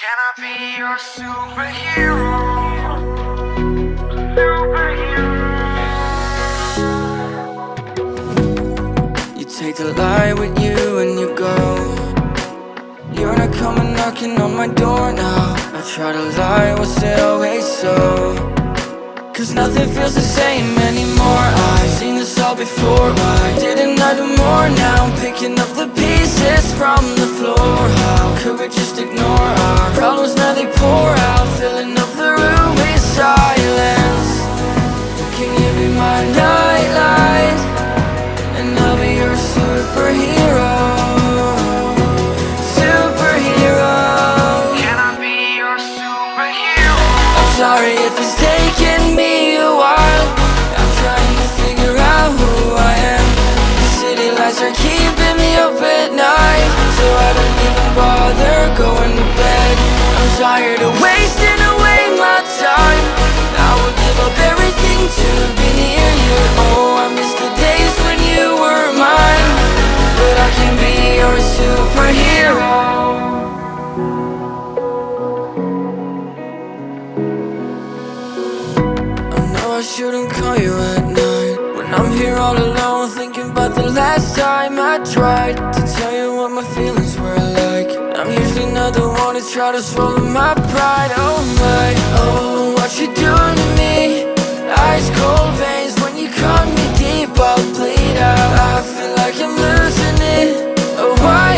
Can I be your superhero? Superhero. You take the light with you and you go. You're not coming knocking on my door now. I try to lie, was it always so? Cause nothing feels the same anymore. I've seen this all before. Why didn't I do more? Now I'm picking up the pieces from the floor. How could we just ignore our problems? Now they pour out, filling up the room with silence. Can you be my nightlight? And I'll be your superhero. Superhero. Can I be your superhero? I'm sorry if it's taking me a while. I'm trying to figure out who I am. The city lights are keeping me up at night, so I don't even bother going to bed. I'm tired of wasting away my time. I would give up everything to be near you. Oh, I miss the days when you were mine, but I can be your superhero. I shouldn't call you at night when I'm here all alone, thinking about the last time I tried to tell you what my feelings were like. I'm usually not the one to try to swallow my pride. Oh my, oh, what you doing to me? Ice cold veins when you cut me deep, I'll bleed out. I feel like I'm losing it. Oh, why?